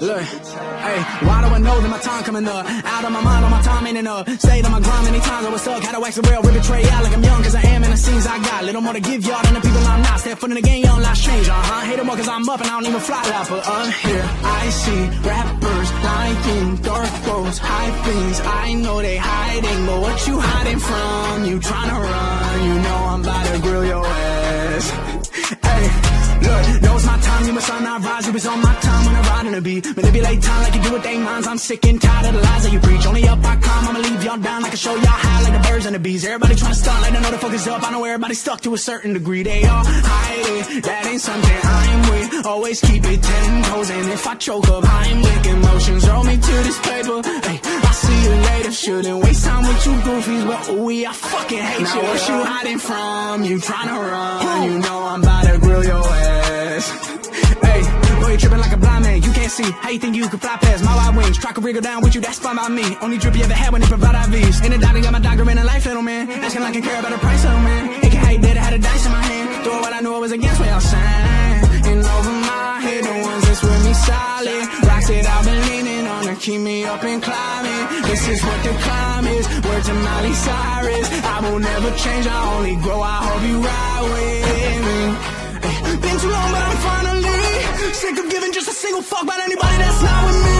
Look, hey, why do I know that my time coming up? Out of my mind, all my time ain't enough. Stayed on my grind many times, I was stuck. Had to wax the rail, rip betray out like I'm young, cause I am in the scenes I got. Little more to give y'all than the people I'm not. Step foot in the game, young lives change, Hate them more cause I'm up and I don't even fly out. But here, I see rappers lying, dark throats, high things. I know they hiding, but what you hiding from? You trying to run, you know I'm about to grill your ass. Hey, look, know it's my time, you must not rise. It was on my time when I ride in the beat. Manipulate time like you do with they minds. I'm sick and tired of the lies that you preach. Only up I climb, I'ma leave y'all down. I can show y'all how like the birds and the bees. Everybody trying to stunt like they know the focus up. I know everybody stuck to a certain degree. They all hide it, that ain't something I'm with. Always keep it 10 toes, and if I choke up, I'm licking emotions. Roll me to this paper, hey, I'll see you later. Shouldn't waste time with you goofies, but ooh, I fucking hate you. Now what you hiding from? You trying to run, you know I'm about to grill your ass. Hey, boy, you tripping like a blind man. You can't see how you think you can fly past my wide wings. Try to wriggle down with you, that's fine by me. Only drip you ever had when they provide IVs. In the doctor, got my doctor in a life, little man. Asking like I care about the price, little man. It can hate that I had a dice in my hand. Throw what I knew I was against what y'all saying. And over my head, the ones that's with me solid. Rocks that I've been leaning on to keep me up and climbing. This is what the climb is. Word to Miley Cyrus. I will never change, I only grow. I hope you ride with me. Been too long, but I'm finally sick of giving just a single fuck about anybody that's not with me.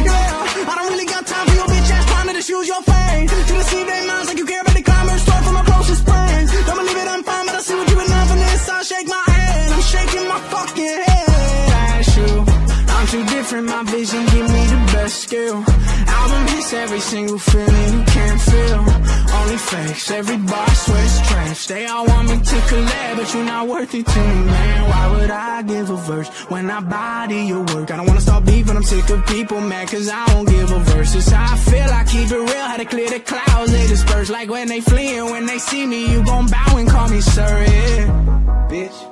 Yeah, I don't really got time for your bitch ass trying to just use your fame to deceive their minds like you care about the climbers. Start from my closest friends. Don't believe it, I'm fine, but I see what you've been done for this. I shake my head, I'm shaking my fucking head at you. I'm too different, my vision give me the best skill. Album hits every single feeling you can't feel. Only fakes, every bar swear it's trash. They all want me to collab, but you're not worth it to me, man. Why would I give a verse when I body your work? I don't wanna start beefing, I'm sick of people mad cause I won't give a verse. It's how I feel, I keep it real, how to clear the clouds. They disperse like when they flee, and when they see me, you gon' bow and call me sir, yeah. Bitch.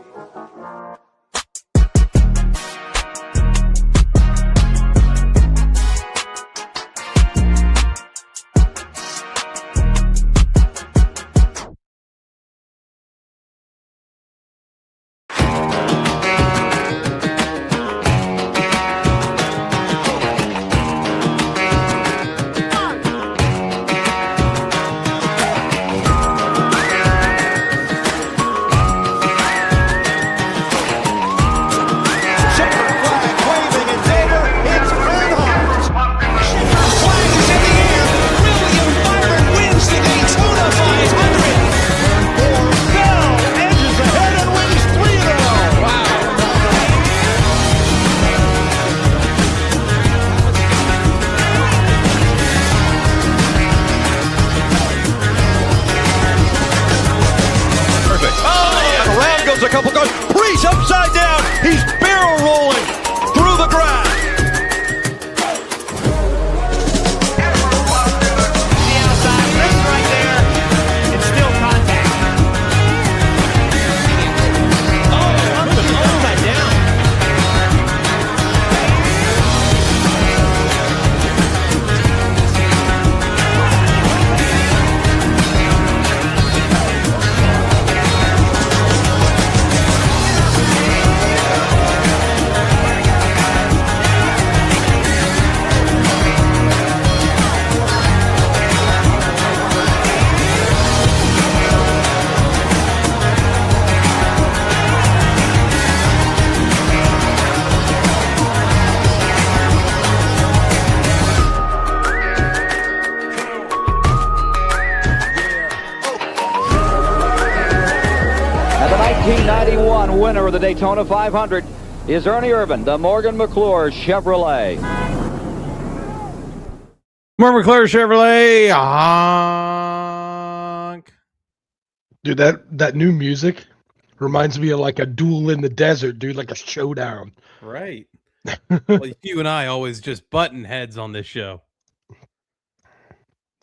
A couple goes. Priest upside down. He's barrel rolling through the grass. The outside wrist right there. It's still contact. Oh, upside down. And the 1991 winner of the Daytona 500 is Ernie Irvan, the Morgan McClure Chevrolet. Morgan McClure Chevrolet. Honk. Dude, that new music reminds me of like a duel in the desert, dude, like a showdown. Right. Well, you and I always just button heads on this show.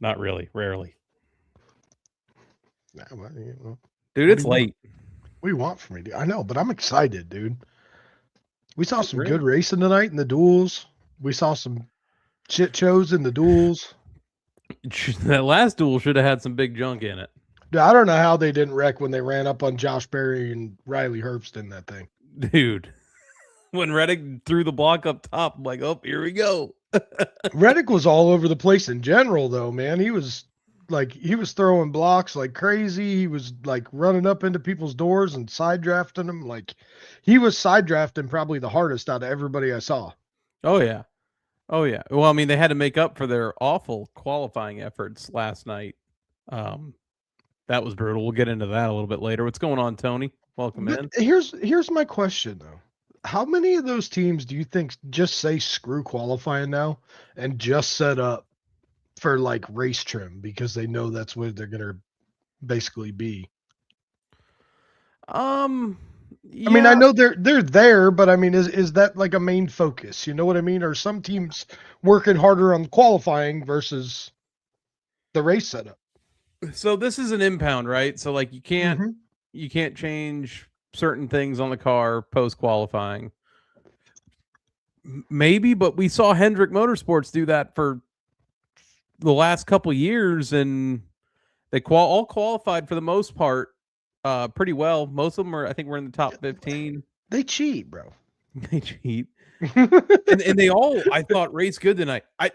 Not really, rarely. Nah, well, you know. Dude, it's late. What do you want from me, dude? I know, but I'm excited, dude. We saw some good racing tonight in the duels. We saw some shit shows in the duels. That last duel should have had some big junk in it. Dude, I don't know how they didn't wreck when they ran up on Josh Berry and Riley Herbst in that thing. Dude, when Reddick threw the block up top, I'm like, oh, here we go. Reddick was all over the place in general, though, man. He was throwing blocks like crazy. He was like running up into people's doors and side drafting them. Like he was side drafting probably the hardest out of everybody I saw. Oh yeah. Oh yeah. Well, I mean, they had to make up for their awful qualifying efforts last night. That was brutal. We'll get into that a little bit later. What's going on, Tony? Welcome in. Here's my question though. How many of those teams do you think just say screw qualifying now and just set up for like race trim because they know that's what they're gonna basically be? Yeah. I mean, I know they're there, but I mean, is that like a main focus? You know what I mean? Are some teams working harder on qualifying versus the race setup? So this is an impound, right? So like you can't change certain things on the car post qualifying. Maybe, but we saw Hendrick Motorsports do that for the last couple years, and they all qualified for the most part pretty well. Most of them I think, were in the top 15. They cheat, bro. They cheat. and they all, I thought, raced good tonight. I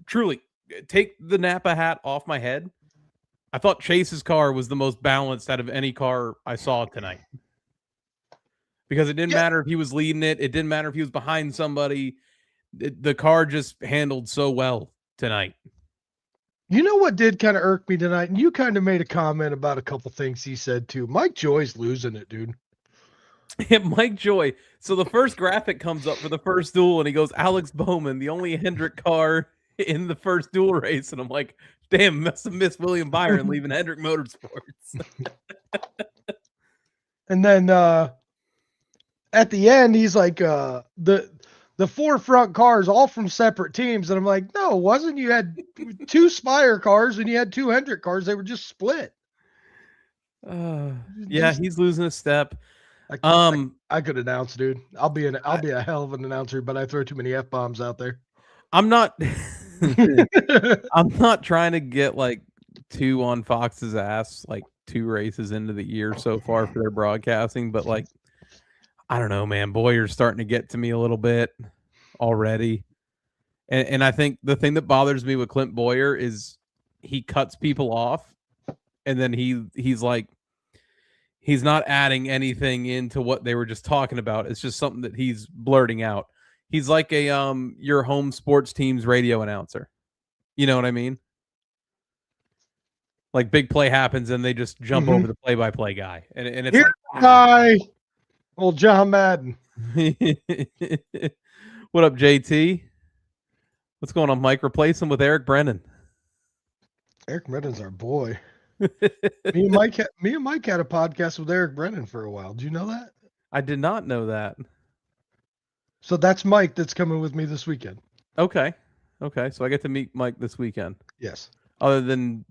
truly, take the Napa hat off my head, I thought Chase's car was the most balanced out of any car I saw tonight. Because it didn't matter if he was leading it. It didn't matter if he was behind somebody. The car just handled so well tonight. You know what did kind of irk me tonight? And you kind of made a comment about a couple things he said too. Mike Joy's losing it, dude. Yeah, Mike Joy. So the first graphic comes up for the first duel, and he goes, Alex Bowman, the only Hendrick car in the first duel race. And I'm like, damn, must have missed William Byron leaving Hendrick Motorsports. And then at the end, he's like, the four front cars all from separate teams. And I'm like, no, it wasn't. You had two Spire cars and you had two Hendrick cars. They were just split. Yeah, he's losing a step. I could announce, dude. I'll be a hell of an announcer, but I throw too many F-bombs out there. I'm not I'm not trying to get like two on Fox's ass like 2 races into the year so far for their broadcasting, but like, I don't know, man. Boyer's starting to get to me a little bit already. And I think the thing that bothers me with Clint Boyer is he cuts people off, and then he's like, he's not adding anything into what they were just talking about. It's just something that he's blurting out. He's like a your home sports team's radio announcer. You know what I mean? Like big play happens and they just jump over the play-by-play guy. And it's here, like, hi, old John Madden. What up, JT? What's going on, Mike? Replace him with Eric Brennan. Eric Brennan's our boy. me and Mike had a podcast with Eric Brennan for a while. Do you know that? I did not know that. So that's Mike that's coming with me this weekend. Okay. So I get to meet Mike this weekend. Yes. Other than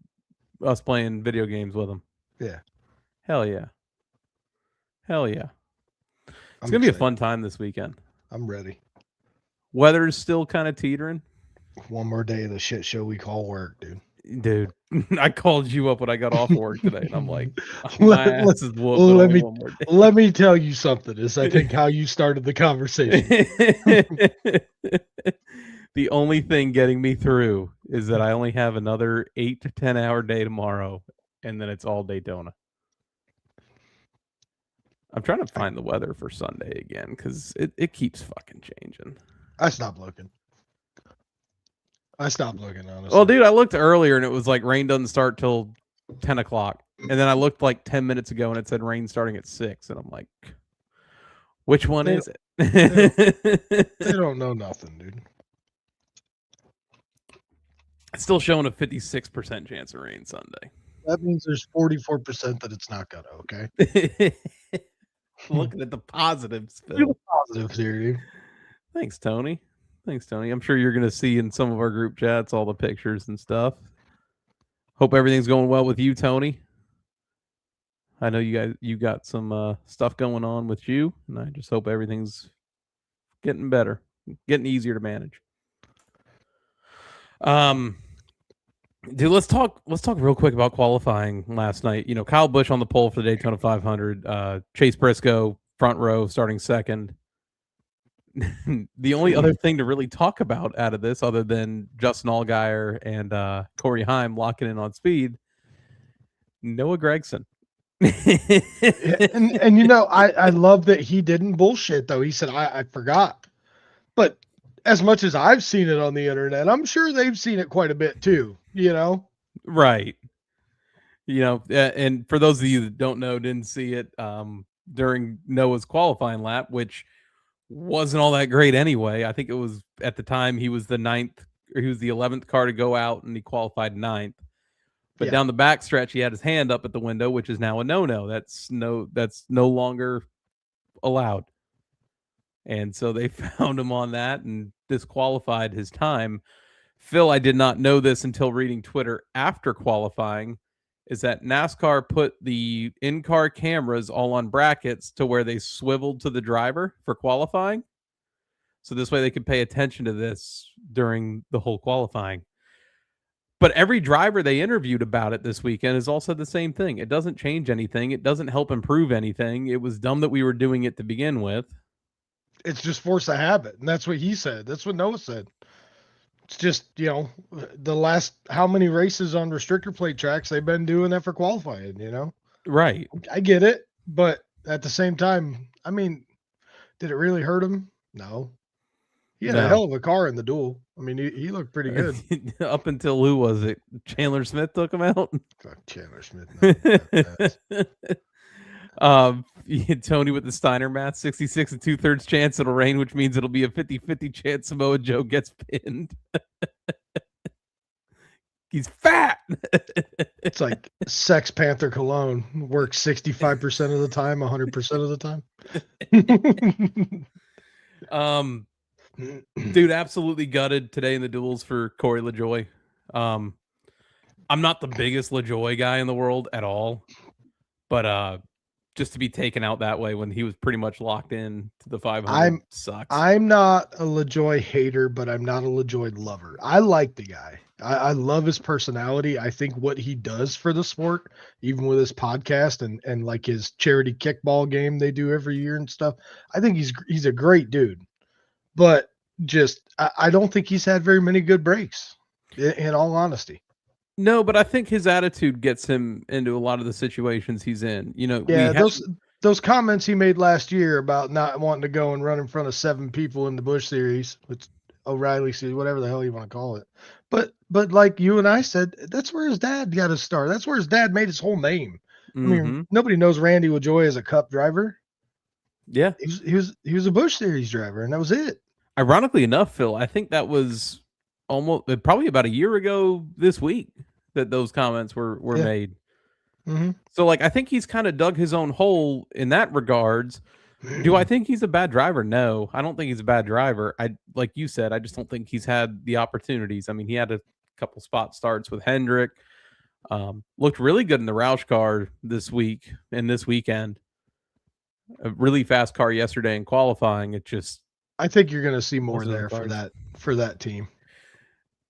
us playing video games with him. Yeah. Hell yeah. It's going to be a fun time this weekend. I'm ready. Weather's still kind of teetering. One more day of the shit show we call work, dude. Dude, I called you up when I got off work today, and I'm like, let me tell you something. Is I think how you started the conversation. The only thing getting me through is that I only have another 8 to 10 hour day tomorrow, and then it's all Daytona. I'm trying to find the weather for Sunday again because it keeps fucking changing. I stopped looking, honestly. Well, dude, I looked earlier and it was like rain doesn't start till 10 o'clock. And then I looked like 10 minutes ago and it said rain starting at 6. And I'm like, which one is it? They don't know nothing, dude. It's still showing a 56% chance of rain Sunday. That means there's 44% that it's not gonna, okay? Looking at the positives, Phil. The positives here, dude. Thanks, Tony. I'm sure you're going to see in some of our group chats all the pictures and stuff. Hope everything's going well with you, Tony. I know you got some stuff going on with you, and I just hope everything's getting better, getting easier to manage. Dude, let's talk real quick about qualifying last night. You know, Kyle Busch on the pole for the Daytona 500. Chase Briscoe front row starting second. the only other thing to really talk about out of this, other than Justin Allgaier and Corey Heim locking in on speed, Noah Gragson. And I love that he didn't bullshit though. He said, I forgot. But as much as I've seen it on the internet, I'm sure they've seen it quite a bit too, Right. And for those of you that don't know, didn't see it during Noah's qualifying lap, which wasn't all that great anyway. I think it was at the time he was the 9th, or he was the 11th car to go out, and he qualified 9th. But down the back stretch, he had his hand up at the window, which is now a no-no. That's no longer allowed. And so they found him on that and disqualified his time. Phil, I did not know this until reading Twitter after qualifying, is that NASCAR put the in-car cameras all on brackets to where they swiveled to the driver for qualifying. So this way they could pay attention to this during the whole qualifying. But every driver they interviewed about it this weekend has all said the same thing. It doesn't change anything. It doesn't help improve anything. It was dumb that we were doing it to begin with. It's just force of habit. And that's what he said. That's what Noah said. It's just, the last how many races on restrictor plate tracks they've been doing that for qualifying, Right. I get it. But at the same time, I mean, did it really hurt him? No. He had a hell of a car in the duel. I mean, he looked pretty good. Up until who was it? Chandler Smith took him out? Fuck Chandler Smith. Tony with the Steiner math, 66 and 2/3 chance it'll rain, which means it'll be a 50-50 chance Samoa Joe gets pinned. He's fat. It's like Sex Panther cologne. Works 65% of the time, 100% of the time. Dude, absolutely gutted today in the duels for Corey LaJoie. I'm not the biggest LaJoie guy in the world at all, but just to be taken out that way when he was pretty much locked in to the 500 sucks. I'm not a LaJoie hater, but I'm not a LaJoie lover. I like the guy. I love his personality. I think what he does for the sport, even with his podcast and like his charity kickball game they do every year and stuff, I think he's a great dude. But just I don't think he's had very many good breaks, in all honesty. No, but I think his attitude gets him into a lot of the situations he's in. Those comments he made last year about not wanting to go and run in front of 7 people in the Busch Series, which O'Reilly Series, whatever the hell you want to call it. But like you and I said, that's where his dad got his start. That's where his dad made his whole name. Mm-hmm. I mean, nobody knows Randy LaJoie as a Cup driver. Yeah, he was a Busch Series driver, and that was it. Ironically enough, Phil, I think that was probably about a year ago this week that those comments were made. Mm-hmm. So like, I think he's kind of dug his own hole in that regards. Do I think he's a bad driver? No, I don't think he's a bad driver. Like you said, I just don't think he's had the opportunities. I mean, he had a couple spot starts with Hendrick. Looked really good in the Roush car this week and this weekend. A really fast car yesterday in qualifying. I think you're going to see more there for that team.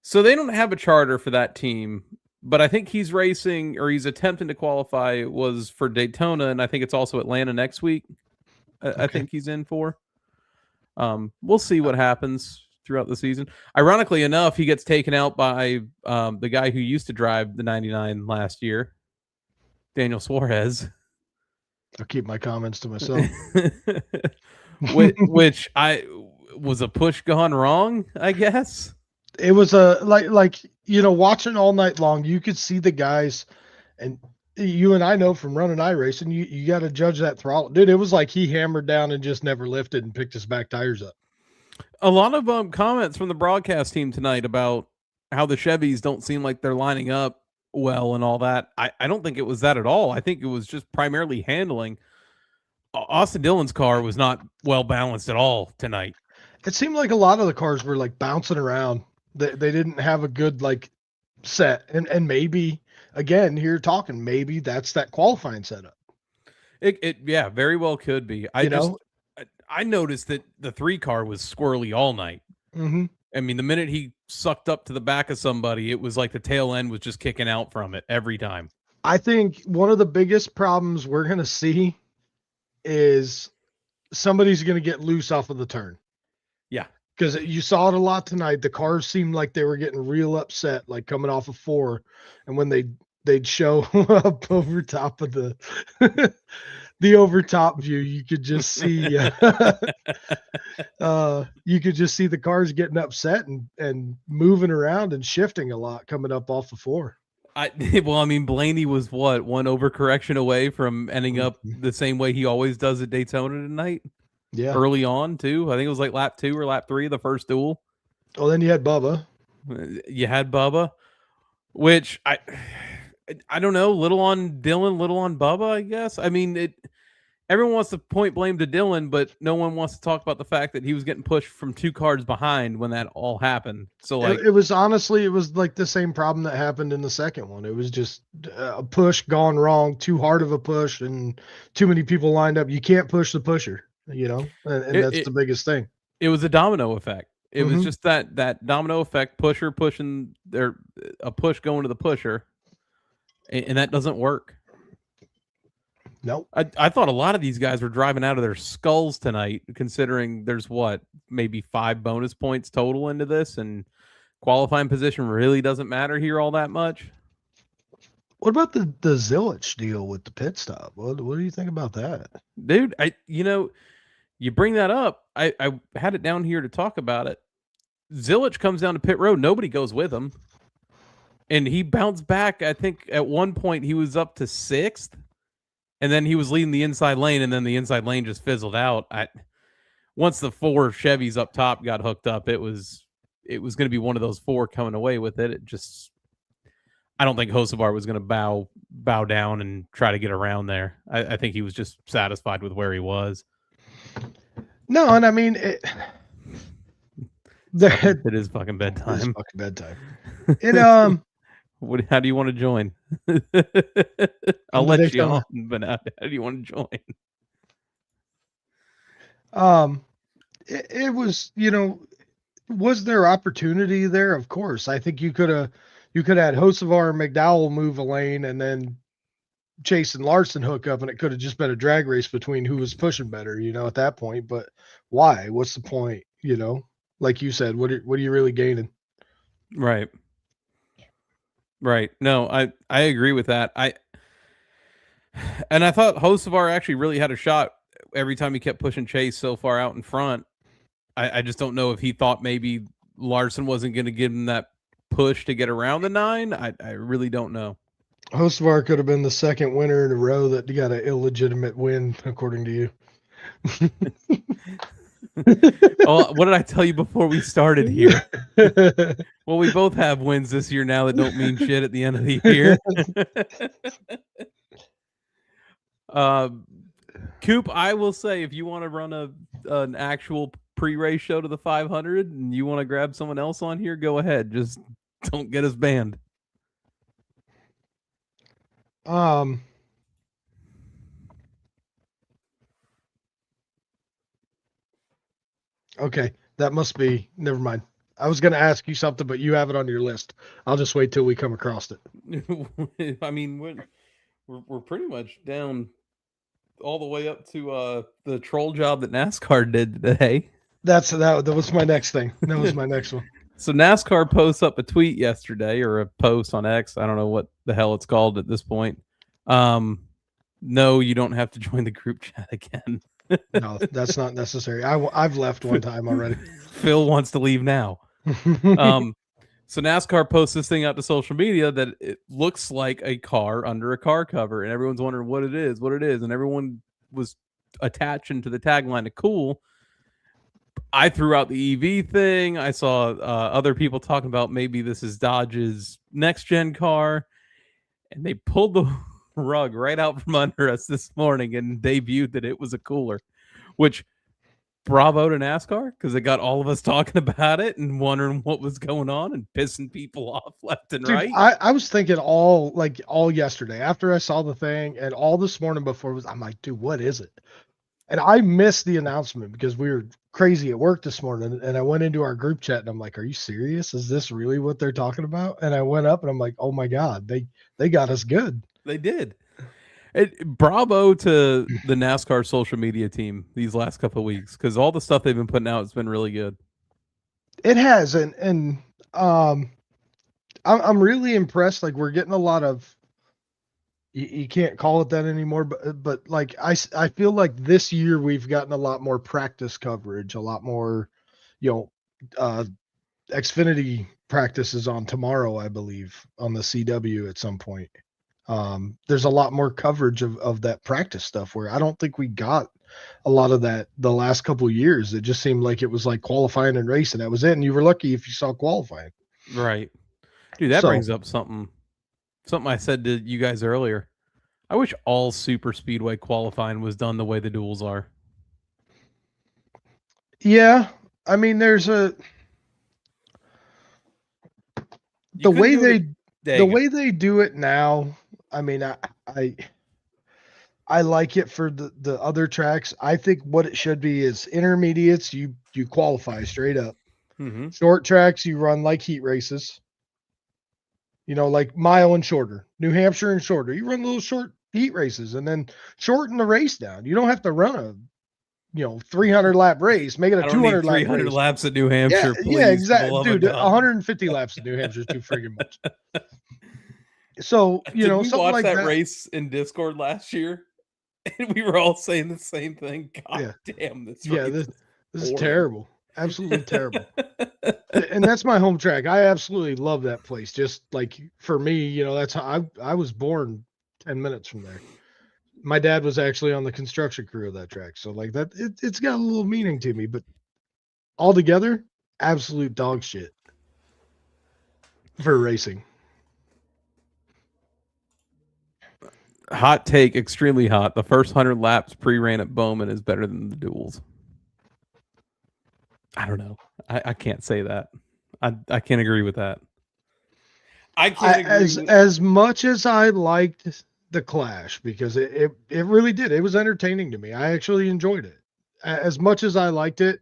So they don't have a charter for that team, but I think he's racing, or he's attempting to qualify, was for Daytona, and I think it's also Atlanta next week. Okay. I think he's in for. We'll see what happens throughout the season. Ironically enough, he gets taken out by the guy who used to drive the 99 last year, Daniel Suarez. I'll keep my comments to myself. which was a push gone wrong, I guess. It was a watching all night long, you could see the guys, and you and I know from running iRacing, you got to judge that throttle. Dude, it was like he hammered down and just never lifted and picked his back tires up. A lot of comments from the broadcast team tonight about how the Chevys don't seem like they're lining up well and all that. I don't think it was that at all. I think it was just primarily handling. Austin Dillon's car was not well balanced at all tonight. It seemed like a lot of the cars were like bouncing around. They didn't have a good like set, and maybe again here talking, maybe that's that qualifying setup. It very well could be. I noticed that the 3 car was squirrely all night. Mm-hmm. I mean, the minute he sucked up to the back of somebody, it was like the tail end was just kicking out from it every time. I think one of the biggest problems we're going to see is somebody's going to get loose off of the turn. Yeah. Because you saw it a lot tonight. The cars seemed like they were getting real upset, like coming off of 4, and when they'd show up over top of the the overtop view, you could just see you could just see the cars getting upset and moving around and shifting a lot coming up off the 4. Well, I mean, Blaney was what, one overcorrection away from ending up the same way he always does at Daytona tonight. Yeah. Early on too. I think it was like lap 2 or lap 3 of the first duel. Oh, then you had Bubba. You had Bubba, which I don't know. Little on Dylan, little on Bubba, I guess. I mean, everyone wants to point blame to Dylan, but no one wants to talk about the fact that he was getting pushed from 2 cars behind when that all happened. So like, it was honestly, it was like the same problem that happened in the second one. It was just a push gone wrong, too hard of a push, and too many people lined up. You can't push the pusher, and that's the biggest thing. It was a domino effect. It was just that domino effect, pusher pushing a push going to the pusher, and that doesn't work. Nope. I thought a lot of these guys were driving out of their skulls tonight, considering there's maybe 5 bonus points total into this, and qualifying position really doesn't matter here all that much. What about the Zilich deal with the pit stop? What do you think about that? Dude, you bring that up. I had it down here to talk about it. Zilich comes down to pit road. Nobody goes with him. And he bounced back. I think at one point he was up to 6th. And then he was leading the inside lane, and then the inside lane just fizzled out. Once the 4 Chevys up top got hooked up, it was going to be one of those 4 coming away with it. I don't think Hocevar was going to bow down and try to get around there. I think he was just satisfied with where he was. No, and I mean it is fucking bedtime. It is fucking bedtime. It how do you want to join? I'll let you on, but how do you want to join? It was, was there opportunity there? Of course. I think you could have had Hocevar and McDowell move a lane, and then Chase and Larson hook up, and it could have just been a drag race between who was pushing better, at that point. But why? What's the point? Like you said, what are you really gaining? Right. No, I agree with that. I thought Hocevar actually really had a shot every time he kept pushing Chase so far out in front. I just don't know if he thought maybe Larson wasn't going to give him that push to get around the 9. I really don't know. Hocevar could have been the second winner in a row that got an illegitimate win, according to you. Oh, what did I tell you before we started here? Well, we both have wins this year now that don't mean shit at the end of the year. Coop, I will say, if you want to run an actual pre-race show to the 500 and you want to grab someone else on here, go ahead. Just don't get us banned. Okay, that must be. Never mind. I was going to ask you something, but you have it on your list. I'll just wait till we come across it. I mean, we're pretty much down all the way up to the troll job that NASCAR did today. That was my next thing. That was my next one. So NASCAR posts up a tweet yesterday, or a post on X. I don't know what the hell it's called at this point. No, you don't have to join the group chat again. No, that's not necessary. I've left one time already. Phil wants to leave now. So NASCAR posts this thing out to social media that it looks like a car under a car cover, and everyone's wondering what it is, and everyone was attaching to the tagline to cool. I threw out the EV thing. I saw other people talking about maybe this is Dodge's next gen car, and they pulled the rug right out from under us this morning and debuted that it was a cooler, which bravo to NASCAR, because it got all of us talking about it and wondering what was going on and pissing people off left and right. I was thinking all yesterday after I saw the thing, and all this morning before I'm like, dude, what is it? And I missed the announcement because we were crazy at work this morning, and I went into our group chat and I'm like, are you serious? Is this really what they're talking about? And I went up and I'm like, oh my God, they got us good. They did. Bravo to the NASCAR social media team these last couple of weeks, because all the stuff they've been putting out has been really good. It has, and I'm really impressed. Like we're getting a lot of. You can't call it that anymore, but like I feel like this year we've gotten a lot more practice coverage, a lot more, uh, Xfinity practices on tomorrow, I believe, on the CW at some point. There's a lot more coverage of that practice stuff where I don't think we got a lot of that the last couple of years. It just seemed like it was like qualifying and racing. That was it. And you were lucky if you saw qualifying. Right. Dude, that brings up something I said to you guys earlier. I wish all super speedway qualifying was done the way the duels are. Yeah. I mean, there's the way they do it now. I mean, I like it for the other tracks. I think what it should be is intermediates. You qualify straight up. Mm-hmm. Short tracks, you run like heat races. Like mile and shorter. New Hampshire and shorter. You run little short heat races and then shorten the race down. You don't have to run a 300 lap race. Make it a 200 lap 300 race. laps at New Hampshire. Yeah, please, yeah, exactly, dude. God. 150 laps at New Hampshire is too friggin' much. So Did we something watch like that race in Discord last year? And we were all saying the same thing. God damn, this is terrible. Absolutely terrible. And that's my home track. I absolutely love that place. Just like for me, that's how I was born 10 minutes from there. My dad was actually on the construction crew of that track. So like that, it's got a little meaning to me, but altogether, absolute dog shit for racing. Hot take, extremely hot. The first 100 laps pre-ran at Bowman is better than the duels. I don't know. I can't say that. I can't agree with that. I can't agree as much as I liked the Clash, because it really did. It was entertaining to me. I actually enjoyed it. As much as I liked it,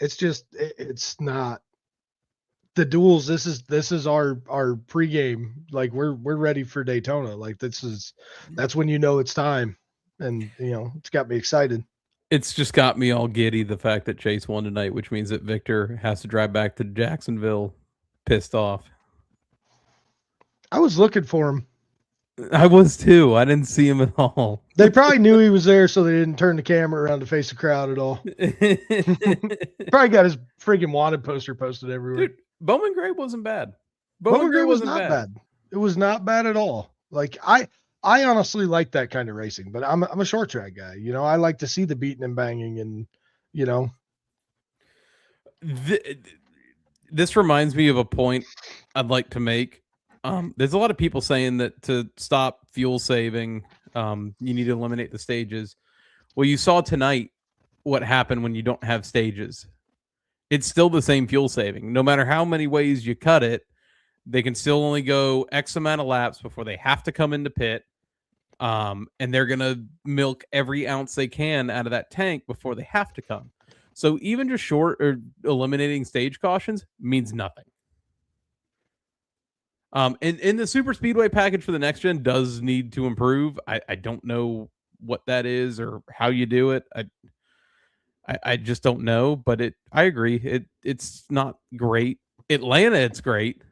it's just it's not the duels. This is our pregame. Like we're ready for Daytona. Like that's when it's time, and it's got me excited. It's just got me all giddy, the fact that Chase won tonight, which means that Victor has to drive back to Jacksonville pissed off. I was looking for him. I was too. I didn't see him at all. They probably knew he was there, so they didn't turn the camera around to face the crowd at all. Probably got his freaking wanted poster posted everywhere. Dude, Bowman Gray wasn't bad. Bowman Gray was not bad. It was not bad at all. Like I honestly like that kind of racing, but I'm a short track guy. I like to see the beating and banging, and This reminds me of a point I'd like to make. There's a lot of people saying that to stop fuel saving, you need to eliminate the stages. Well, you saw tonight what happened when you don't have stages. It's still the same fuel saving. No matter how many ways you cut it, they can still only go X amount of laps before they have to come into pit. And they're going to milk every ounce they can out of that tank before they have to come. So even just short or eliminating stage cautions means nothing. And the super speedway package for the next gen does need to improve. I don't know what that is or how you do it. I just don't know, but I agree. It's not great. Atlanta, it's great.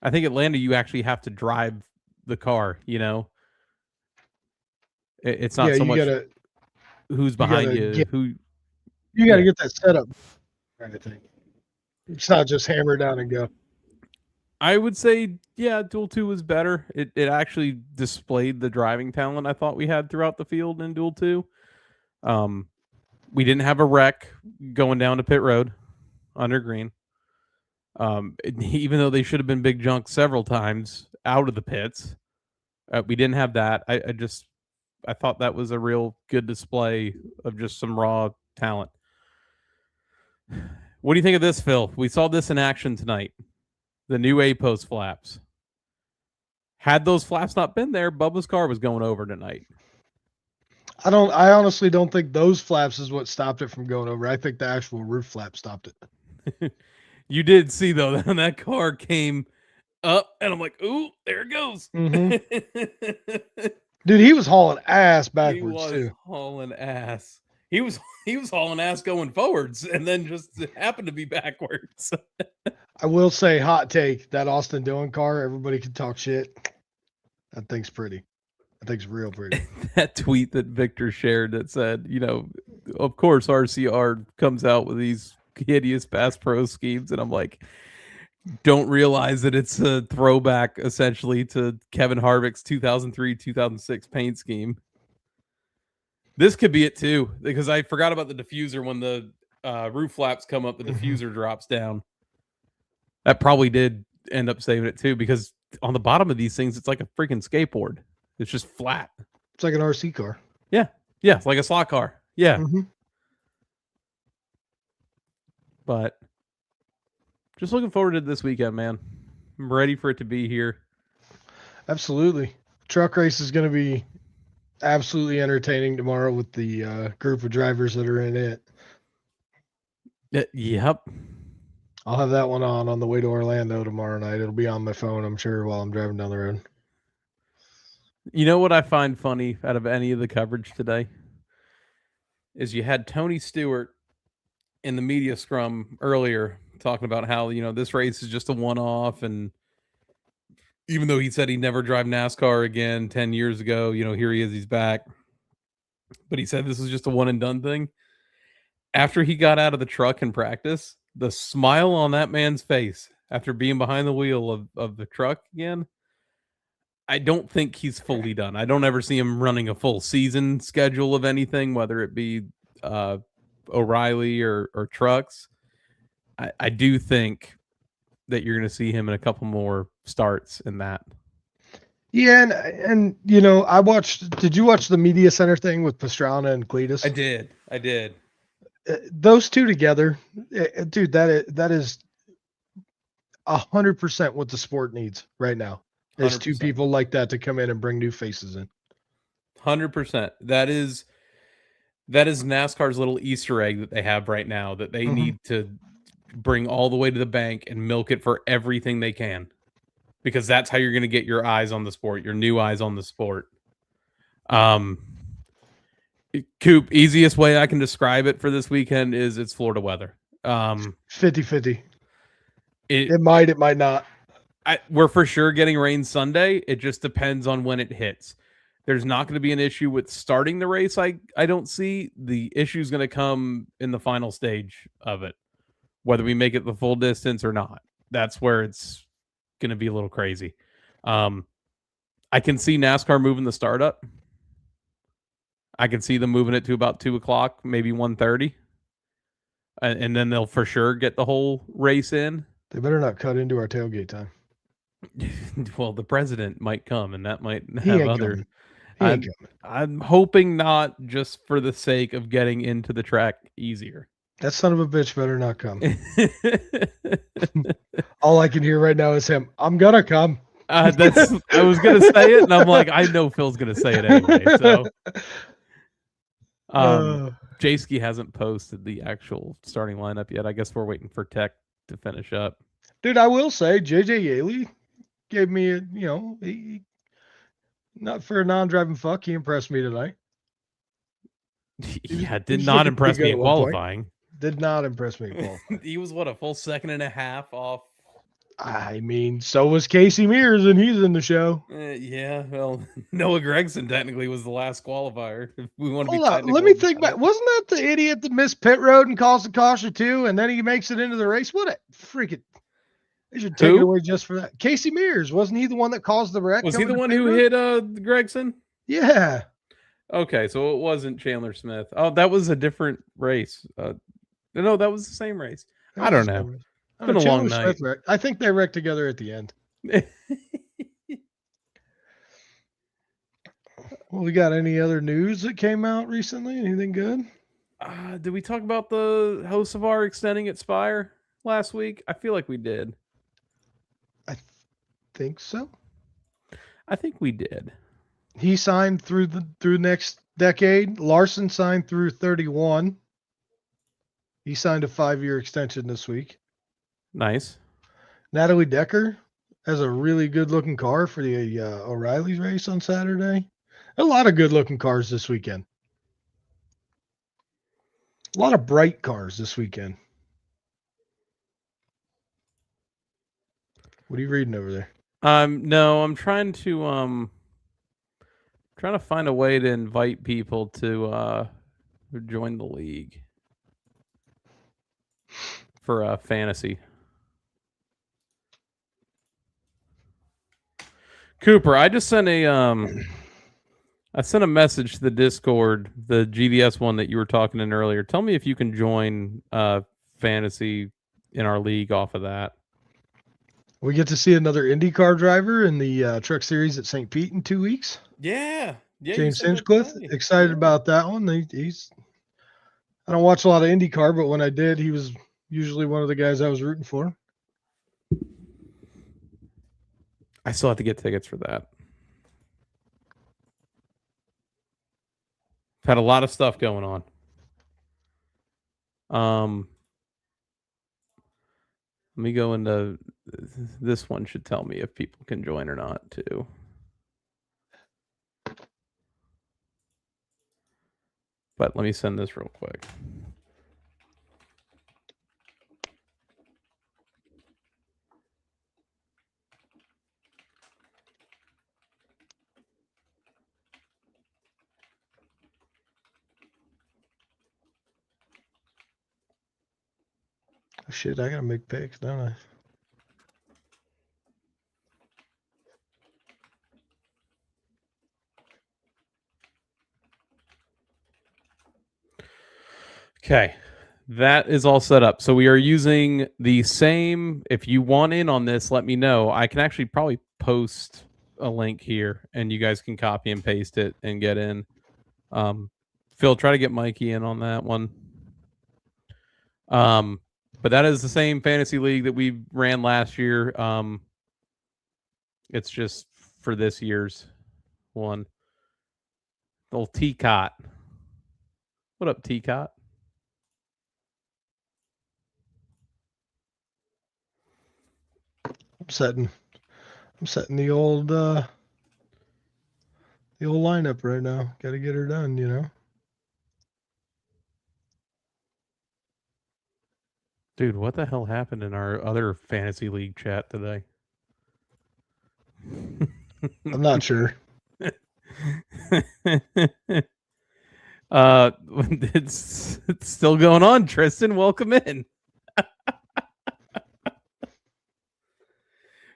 I think Atlanta, you actually have to drive the car, It's not so much who's behind you. You got to get that set up kind of thing. It's not just hammer down and go. I would say, yeah, Duel 2 was better. It actually displayed the driving talent I thought we had throughout the field in Duel 2. We didn't have a wreck going down to pit road under green. Even though they should have been big junk several times out of the pits, we didn't have that. I thought that was a real good display of just some raw talent. What do you think of this, Phil? We saw this in action tonight. The new A-post flaps. Had those flaps not been there, Bubba's car was going over tonight. I honestly don't think those flaps is what stopped it from going over. I think the actual roof flap stopped it. You did see, though, that car came up, and I'm like, ooh, there it goes. Mm-hmm. Dude, he was hauling ass He backwards was too. hauling ass. He was hauling ass going forwards, and then just happened to be backwards. I will say, hot take, that Austin Dillon car, everybody can talk shit. That thing's pretty. That thing's real pretty. That tweet that Victor shared that said, of course RCR comes out with these hideous Bass Pro schemes, and I'm like, don't realize that it's a throwback essentially to Kevin Harvick's 2003-2006 paint scheme. This could be it too, because I forgot about the diffuser. When the roof flaps come up, the diffuser drops down. That probably did end up saving it too, because on the bottom of these things, it's like a freaking skateboard. It's just flat. It's like an RC car. Yeah. Yeah. It's like a slot car. Yeah. Mm-hmm. But just looking forward to this weekend, man. I'm ready for it to be here. Absolutely. Truck race is going to be absolutely entertaining tomorrow with the group of drivers that are in it. Yep. I'll have that one on the way to Orlando tomorrow night. It'll be on my phone, I'm sure, while I'm driving down the road. You know what I find funny out of any of the coverage today is you had Tony Stewart in the media scrum earlier talking about how, this race is just a one-off, and even though he said he'd never drive NASCAR again 10 years ago, here he is, he's back. But he said this was just a one and done thing. After he got out of the truck in practice, the smile on that man's face after being behind the wheel of the truck again, I don't think he's fully done. I don't ever see him running a full season schedule of anything, whether it be O'Reilly or trucks. I do think that you're going to see him in a couple more starts in that. Yeah, and did you watch the media center thing with Pastrana and Cletus? I did. Those two together, dude, that is 100% what the sport needs right now. There's 2 people like that to come in and bring new faces in. 100%. That is NASCAR's little Easter egg that they have right now that they need to bring all the way to the bank and milk it for everything they can, because that's how you're going to get your eyes on the sport, your new eyes on the sport. Coop, easiest way I can describe it for this weekend is it's Florida weather. 50-50. It might not. We're for sure getting rain Sunday. It just depends on when it hits. There's not going to be an issue with starting the race. I don't see. The issue is going to come in the final stage of it, whether we make it the full distance or not. That's where it's going to be a little crazy. I can see NASCAR moving the start up. I can see them moving it to about 2:00, maybe 1:30. And then they'll for sure get the whole race in. They better not cut into our tailgate time. Well, the president might come, and that might have other. I'm hoping not, just for the sake of getting into the track easier. That son of a bitch better not come. All I can hear right now is him. I'm gonna come. I was gonna say it, and I'm like, I know Phil's gonna say it anyway. So, Jayski hasn't posted the actual starting lineup yet. I guess we're waiting for Tech to finish up. Dude, I will say JJ Yaley gave me he, not for a non-driving fuck, he impressed me tonight. Yeah, did not impress me in qualifying. Did not impress me in qualifying. He was a full second and a half off. I mean, so was Casey Mears, and he's in the show. Yeah, well, Noah Gregson technically was the last qualifier. If we want to Hold on, let me think back. Wasn't that the idiot that missed pit road and caused the caution too, and then he makes it into the race? What a freaking! They should take it away just for that. Casey Mears, wasn't he the one that caused the wreck? Was he the one who hit Gregson? Yeah. Okay, so it wasn't Chandler Smith. Oh, that was a different race. No, that was the same race. I don't know. It's been a long night. I think they wrecked together at the end. Well, we got any other news that came out recently? Anything good? Did we talk about the Hocevar extending its Spire last week? I feel like we did. I think so. I think we did. He signed through next decade. Larson signed through 31. He signed a 5-year extension this week. Nice. Natalie Decker has a really good looking car for the O'Reilly's race on Saturday. A lot of good looking cars this weekend. A lot of bright cars this weekend. What are you reading over there? No, I'm trying to find a way to invite people to join the league for fantasy. Cooper, I just sent a message to the Discord, the GDS one that you were talking in earlier. Tell me if you can join fantasy in our league off of that. We get to see another IndyCar driver in the Truck Series at St. Pete in 2 weeks. Yeah. James Hinchcliffe. Excited about that one. He's. I don't watch a lot of IndyCar, but when I did, he was usually one of the guys I was rooting for. I still have to get tickets for that. I've had a lot of stuff going on. Let me go into this one. Should tell me if people can join or not too. But let me send this real quick. Oh, shit, I gotta make picks, don't I? Okay, that is all set up. So we are using the same. If you want in on this, let me know. I can actually probably post a link here, and you guys can copy and paste it and get in. Phil, try to get Mikey in on that one. But that is the same fantasy league that we ran last year. It's just for this year's one. The old T-Cot. What up, T-Cot? I'm setting the old lineup right now. Got to get her done, you know. Dude, what the hell happened in our other fantasy league chat today? I'm not sure. It's still going on. Tristan, welcome in.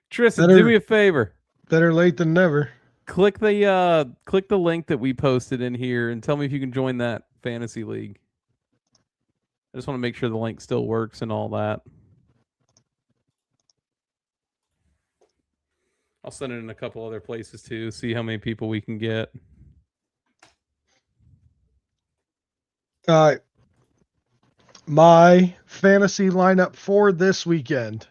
Tristan, do me a favor. Better late than never. Click the link that we posted in here and tell me if you can join that fantasy league. I just want to make sure the link still works and all that. I'll send it in a couple other places too, see how many people we can get. All right. My fantasy lineup for this weekend.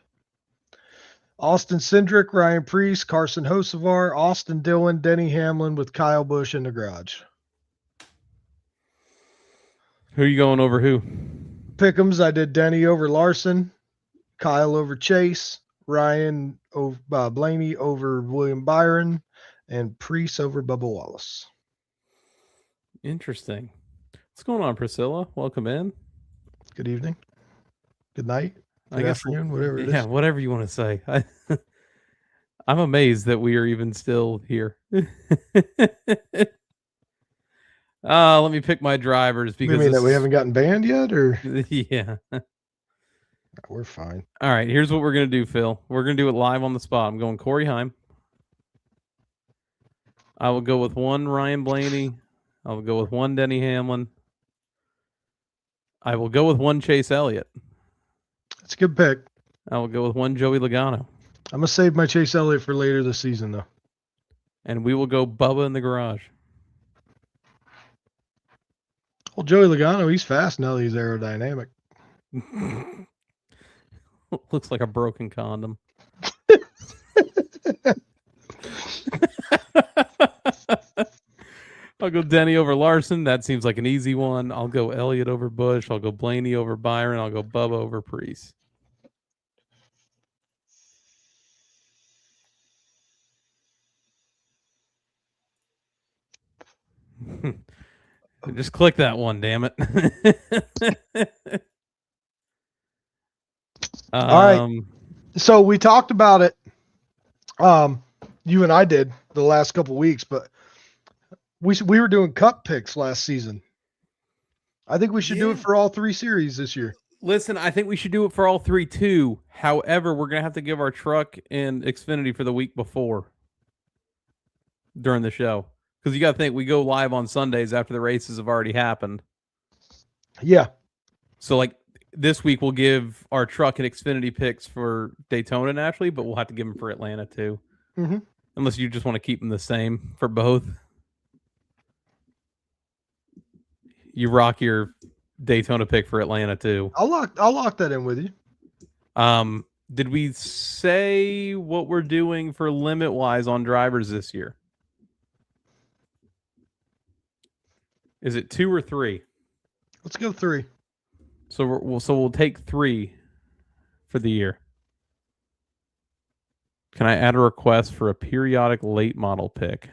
Austin Cindric, Ryan Preece, Carson Hocevar, Austin Dillon, Denny Hamlin with Kyle Busch in the garage. Who are you going over who? Pick'ems, I did Denny over Larson, Kyle over Chase, Ryan over Blaney over William Byron, and Preece over Bubba Wallace. Interesting. What's going on, Priscilla? Welcome in. Good evening. Good night. Good afternoon, whatever it is. Yeah, whatever you want to say. I'm amazed that we are even still here. Let me pick my drivers because you mean that we haven't gotten banned yet, or yeah, we're fine. All right, here's what we're gonna do, Phil. We're gonna do it live on the spot. I'm going Corey Heim. I will go with one Ryan Blaney. I will go with one Denny Hamlin. I will go with one Chase Elliott. That's a good pick. I will go with one Joey Logano. I'm gonna save my Chase Elliott for later this season, though. And we will go Bubba in the garage. Well, Joey Logano, he's fast now that he's aerodynamic. Looks like a broken condom. I'll go Denny over Larson. That seems like an easy one. I'll go Elliott over Busch. I'll go Blaney over Byron. I'll go Bubba over Preece. Just click that one, damn it. All right. So we talked about it. You and I did the last couple weeks, but we were doing cup picks last season. I think we should do it for all 3 series this year. Listen, I think we should do it for all 3 too. However, we're gonna have to give our truck and Xfinity for the week before during the show, because you got to think we go live on Sundays after the races have already happened. Yeah. So like this week we'll give our truck and Xfinity picks for Daytona naturally, but we'll have to give them for Atlanta too. Mm-hmm. Unless you just want to keep them the same for both. You rock your Daytona pick for Atlanta too. I'll lock that in with you. Did we say what we're doing for limit wise on drivers this year? Is it 2 or 3? Let's go 3. So we'll take 3 for the year. Can I add a request for a periodic late model pick?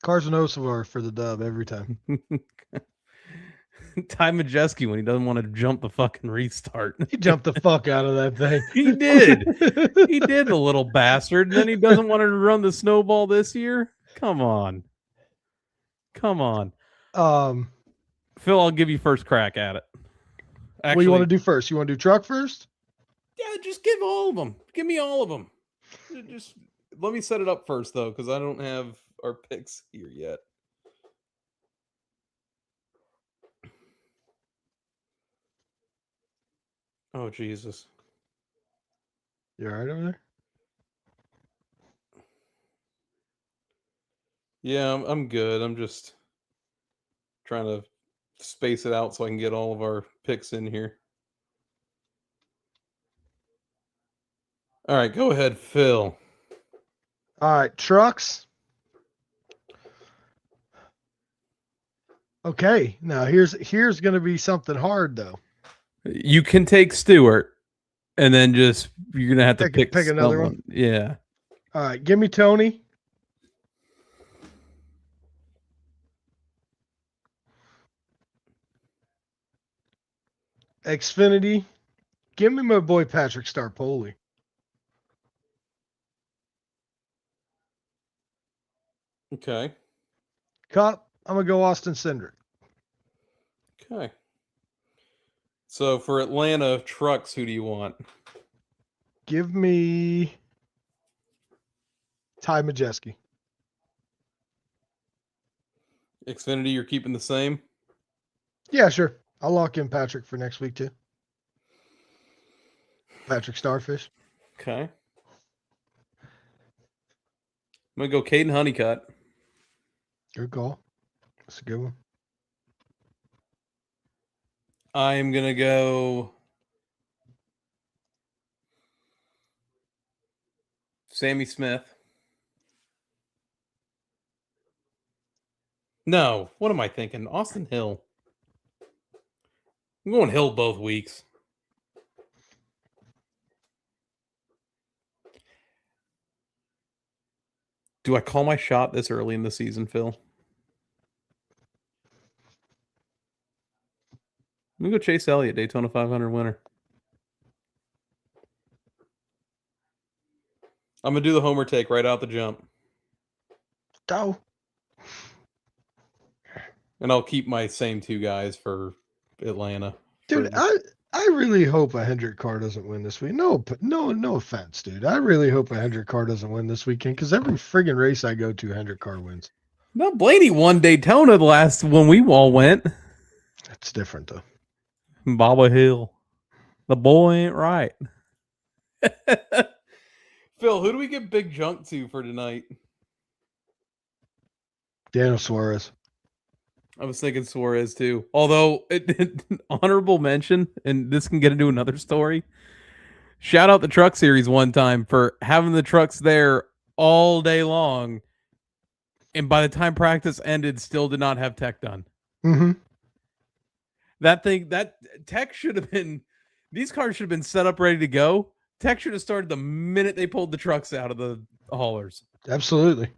Carson Osavar for the dub every time. Ty Majeski when he doesn't want to jump the fucking restart. He jumped the fuck out of that thing. He did. He did, the little bastard. And then he doesn't want to run the snowball this year. Come on. Phil, I'll give you first crack at it. Actually, what do you want to do first? You want to do truck first? Yeah, just give all of them. Give me all of them. Just let me set it up first, though, because I don't have our picks here yet. Oh, Jesus. You all right over there? Yeah, I'm good. I'm just trying to space it out so I can get all of our picks in here. All right, go ahead, Phil. All right, trucks. Okay, now here's going to be something hard though. You can take Stewart, and then just you're gonna have to pick another one. Yeah. All right, give me Tony. Xfinity. Give me my boy Patrick Starpoli. Okay. Cup. I'm gonna go Austin Cindric. Okay. So for Atlanta trucks, who do you want? Give me Ty Majeski. Xfinity, you're keeping the same? Yeah, sure. I'll lock in Patrick for next week too. Patrick Starfish. Okay. I'm gonna go Caden Honeycutt. Good call. That's a good one. I'm gonna go Sammy Smith. No, what am I thinking? Austin Hill. I'm going Hill both weeks. Do I call my shot this early in the season, Phil? I'm going to go Chase Elliott, Daytona 500 winner. I'm going to do the homer take right out the jump. Go. And I'll keep my same 2 guys for Atlanta. Dude, I really hope a Hendrick car doesn't win this week. No offense, dude. I really hope a Hendrick car doesn't win this weekend because every friggin' race I go to, Hendrick car wins. No, Blaney won Daytona the last when we all went. That's different though. Baba Hill. The boy ain't right. Phil, who do we get big junk to for tonight? Daniel Suarez. I was thinking Suarez too. Although, honorable mention, and this can get into another story. Shout out the Truck Series one time for having the trucks there all day long. And by the time practice ended, still did not have tech done. Mm-hmm. That tech should have been, these cars should have been set up ready to go. Tech should have started the minute they pulled the trucks out of the haulers. Absolutely.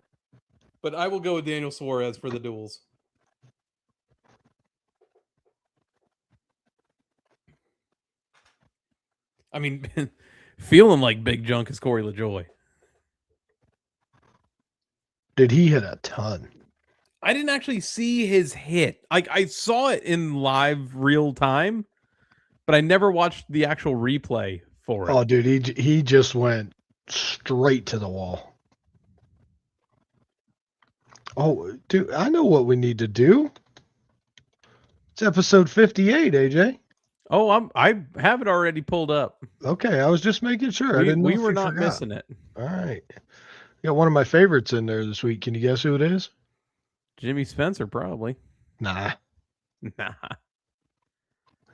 But I will go with Daniel Suarez for the duels. I mean, feeling like Big Junk is Corey LaJoy. Did he hit a ton? I didn't actually see his hit. I saw it in live real time, but I never watched the actual replay for it. Oh, dude, he just went straight to the wall. Oh, dude, I know what we need to do. It's episode 58, AJ. Oh, I have it already pulled up. Okay, I was just making sure. I didn't know we if were you not forgot. missing it. All right. Got one of my favorites in there this week. Can you guess who it is? Jimmy Spencer, probably. Nah. Nah.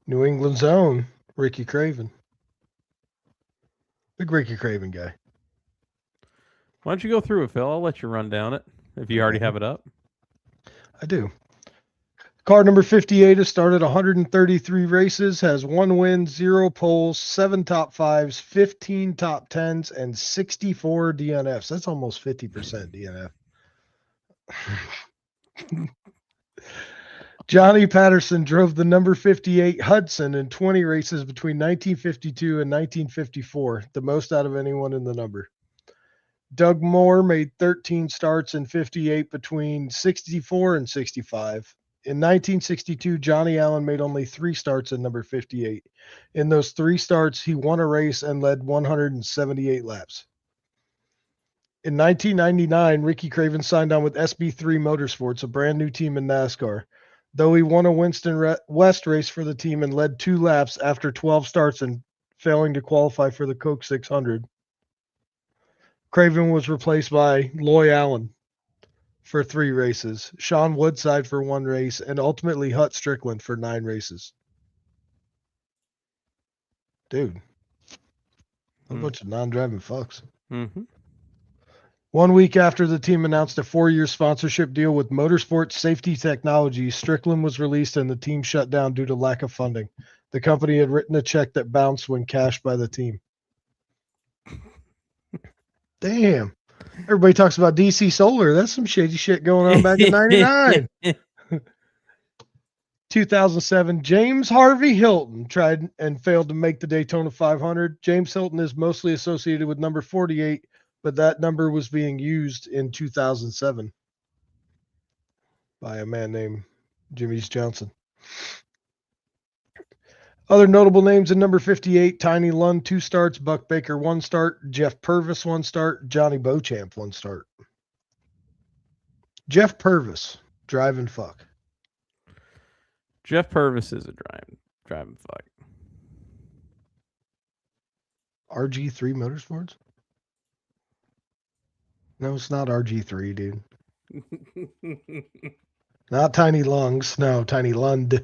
New England's own Ricky Craven. Big Ricky Craven guy. Why don't you go through it, Phil? I'll let you run down it if you already have it up. I do. Car number 58 has started 133 races, has 1 win, 0 poles, 7 top 5s, 15 top 10s, and 64 DNFs. That's almost 50% DNF. Johnny Patterson drove the number 58 Hudson in 20 races between 1952 and 1954, the most out of anyone in the number. Doug Moore made 13 starts in 58 between 64 and 65. In 1962, Johnny Allen made only 3 starts in number 58. In those 3 starts, he won a race and led 178 laps. In 1999, Ricky Craven signed on with SB3 Motorsports, a brand new team in NASCAR. Though he won a Winston West race for the team and led 2 laps after 12 starts and failing to qualify for the Coke 600, Craven was replaced by Loy Allen for 3 races, Sean Woodside for 1 race, and ultimately Hut Strickland for 9 races. Dude, a bunch of non-driving fucks. Mm-hmm. 1 week after the team announced a 4-year sponsorship deal with Motorsport Safety Technologies, Strickland was released and the team shut down due to lack of funding. The company had written a check that bounced when cashed by the team. Damn. Everybody talks about DC Solar. That's some shady shit going on back in 99. 2007, James Harvey Hilton tried and failed to make the Daytona 500. James Hilton is mostly associated with number 48, but that number was being used in 2007 by a man named Jimmy's Johnson. Other notable names in number 58, Tiny Lund, 2 starts, Buck Baker, 1 start, Jeff Purvis, 1 start, Johnny Beauchamp, 1 start. Jeff Purvis, driving fuck. Jeff Purvis is a driving fuck. RG3 Motorsports? No, it's not RG3, dude. Not Tiny Lungs. No, Tiny Lund.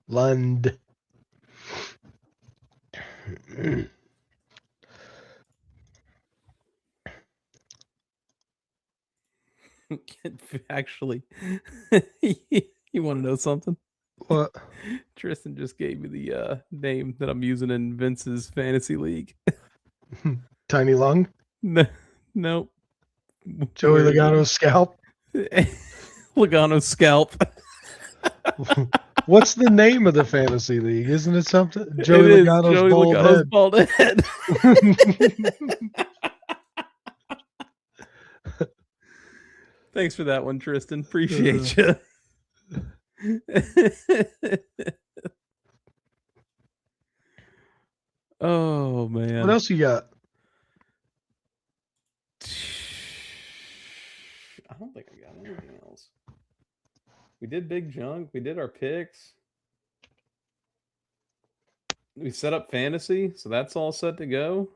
Lund. Actually, you want to know something? What? Tristan just gave me the name that I'm using in Vince's fantasy league. Tiny Lung? Nope. Joey Logano's scalp? Logano's scalp. What's the name of the fantasy league? Isn't it something? Joey Logano's bald head. Thanks for that one, Tristan. Appreciate you. Oh, man. What else you got? I don't think I got anything else. We did Big Junk. We did our picks. We set up fantasy, so that's all set to go.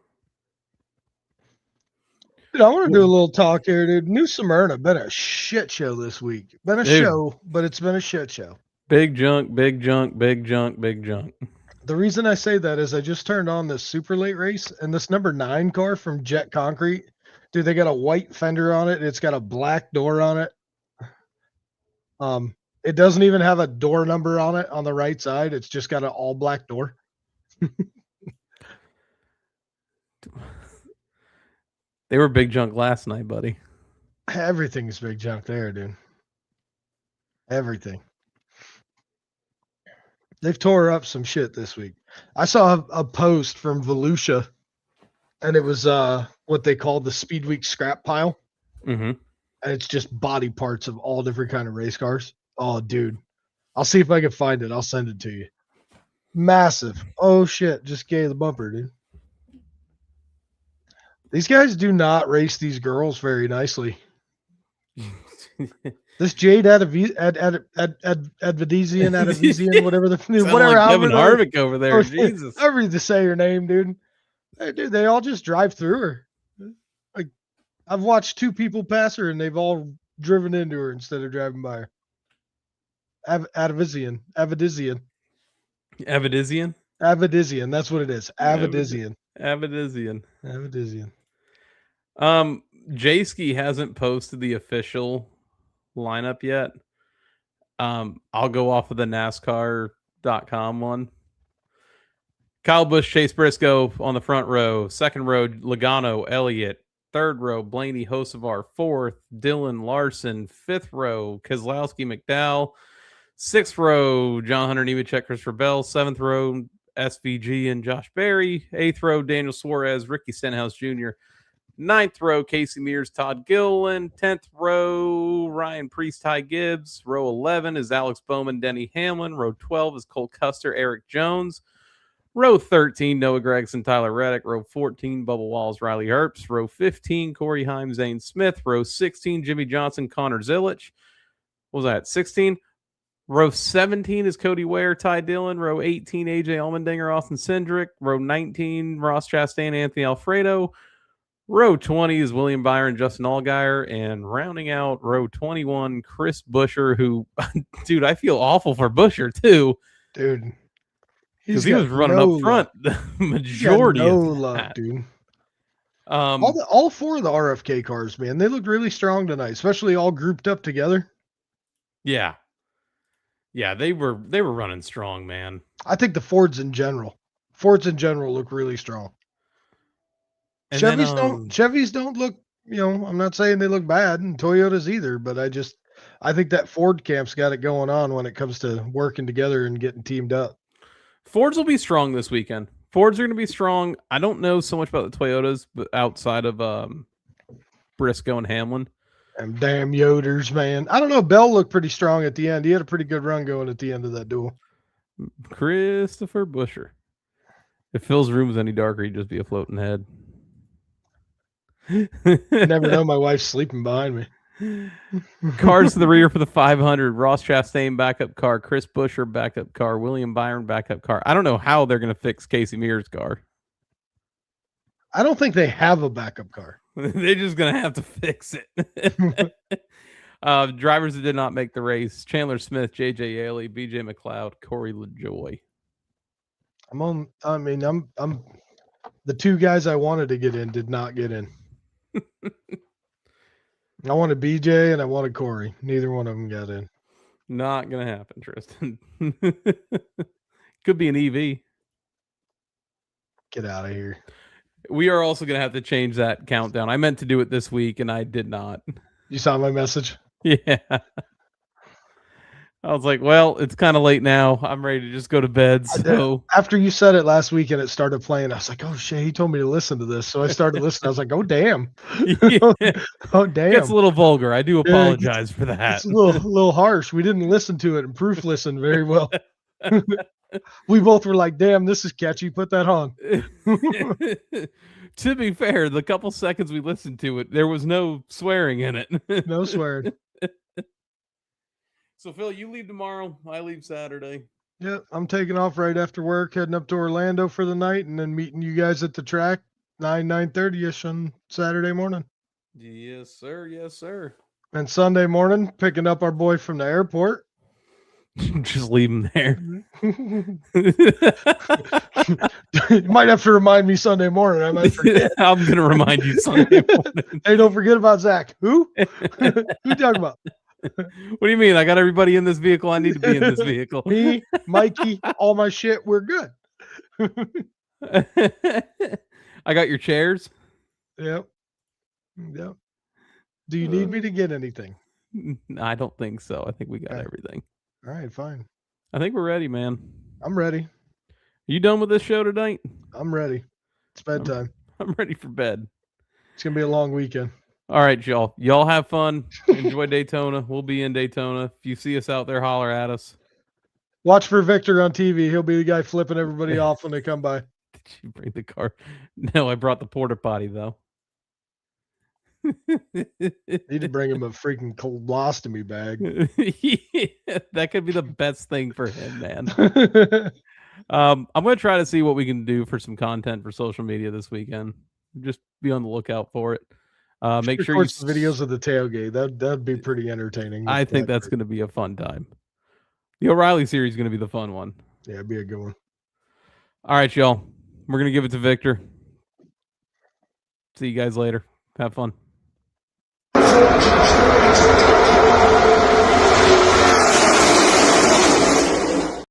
Dude, I want to do a little talk here, dude. New Smyrna been a shit show this week. Been a show, but it's been a shit show. Big Junk, Big Junk, Big Junk, Big Junk. The reason I say that is I just turned on this super late race, and this number 9 car from Jet Concrete, dude, they got a white fender on it. It's got a black door on it. It doesn't even have a door number on it on the right side. It's just got an all black door. They were Big Junk last night, buddy. Everything's big junk there, dude. Everything. They've tore up some shit this week. I saw a post from Volusia, and it was what they call the Speed Week scrap pile. Mm-hmm. And it's just body parts of all different kind of race cars. Oh, dude. I'll see if I can find it. I'll send it to you. Massive. Oh, shit. Just gave the bumper, dude. These guys do not race these girls very nicely. This Jade Advedizian, whatever the whatever like Kevin Harvick over there. Jesus. I read to say her name, dude. Hey, dude, they all just drive through her. Like, I've watched 2 people pass her, and they've all driven into her instead of driving by her. Advedizian. That's what it is. Advedizian. Jayski hasn't posted the official lineup yet. I'll go off of the NASCAR.com one. Kyle Busch, Chase Briscoe on the front row. Second row, Logano, Elliott. Third row, Blaney, Hocevar. Fourth, Dylan Larson. Fifth row, Keselowski, McDowell. Sixth row, John Hunter, Nemechek, Christopher Bell. Seventh row, SVG and Josh Berry. Eighth row, Daniel Suarez, Ricky Stenhouse Jr. Ninth row, Casey Mears, Todd Gilliland. 10th row, Ryan Priest, Ty Gibbs. Row 11 is Alex Bowman, Denny Hamlin. Row 12 is Cole Custer, Eric Jones. Row 13, Noah Gregson, Tyler Reddick. Row 14, Bubba Wallace, Riley Herbst. Row 15, Corey Heim, Zane Smith. Row 16, Jimmy Johnson, Connor Zilich. What was that, 16? Row 17 is Cody Ware, Ty Dillon. Row 18, AJ Allmendinger, Austin Cindric. Row 19, Ross Chastain, Anthony Alfredo. Row 20 is William Byron, Justin Allgaier. And rounding out row 21, Chris Buescher, who, dude, I feel awful for Buescher, too. Dude. Because he was running up front the majority of luck, dude. All 4 of the RFK cars, man, they looked really strong tonight, especially all grouped up together. Yeah. Yeah, they were running strong, man. I think the Fords in general look really strong. And Chevys don't look, I'm not saying they look bad, and Toyotas either, but I think that Ford camp's got it going on when it comes to working together and getting teamed up. Fords will be strong this weekend. Fords are going to be strong. I don't know so much about the Toyotas, but outside of Briscoe and Hamlin. And damn Yoders, man. I don't know. Bell looked pretty strong at the end. He had a pretty good run going at the end of that duel. Christopher Buescher. If Phil's room was any darker, he'd just be a floating head. Never know. My wife's sleeping behind me. Cars to the rear for the 500. Ross Chastain backup car. Chris Buescher backup car. William Byron backup car. I don't know how they're going to fix Casey Mears' car. I don't think they have a backup car. They're just going to have to fix it. Drivers that did not make the race: Chandler Smith, JJ Yaley, BJ McLeod, Corey LaJoy. I'm the 2 guys I wanted to get in did not get in. I wanted BJ and I wanted Corey. Neither one of them got in. Not going to happen, Tristan. Could be an EV. Get out of here. We are also going to have to change that countdown. I meant to do it this week and I did not. You saw my message? Yeah. I was like, well, it's kind of late now. I'm ready to just go to bed. So after you said it last week and it started playing, I was like, oh shit, he told me to listen to this. So I started listening. I was like, oh damn. Yeah. Oh damn. It's a little vulgar. I do apologize for that. It's a little harsh. We didn't listen to it and proof listen very well. We both were like, damn, this is catchy. Put that on. To be fair, the couple seconds we listened to it, there was no swearing in it. No swearing. So, Phil, you leave tomorrow. I leave Saturday. Yeah, I'm taking off right after work, heading up to Orlando for the night, and then meeting you guys at the track 9:30ish on Saturday morning. Yes, sir. Yes, sir. And Sunday morning, picking up our boy from the airport. Just leave him there. You might have to remind me Sunday morning. I might forget. I'm going to remind you Sunday morning. Hey, don't forget about Zach. Who? Who you talking about? What do you mean? I got everybody in this vehicle. I need to be in this vehicle. Me, Mikey, all my shit. We're good. I got your chairs. Yep. Do you need me to get anything? I don't think so. I think we got Okay. everything. All right, fine. I think we're ready, man. I'm ready. You done with this show tonight? I'm ready. It's bedtime. I'm ready for bed. It's gonna be a long weekend. All right, y'all. Y'all have fun. Enjoy Daytona. We'll be in Daytona. If you see us out there, holler at us. Watch for Victor on TV. He'll be the guy flipping everybody off when they come by. Did you bring the car? No, I brought the porta potty though. Need to bring him a freaking colostomy bag. Yeah, that could be the best thing for him, man. I'm gonna try to see what we can do for some content for social media this weekend. Just be on the lookout for it. Make sure you some videos of the tailgate. That'd be pretty entertaining. I think that's going to be a fun time. The O'Reilly series is going to be the fun one. Yeah, it'd be a good one. All right, y'all. We're going to give it to Victor. See you guys later. Have fun.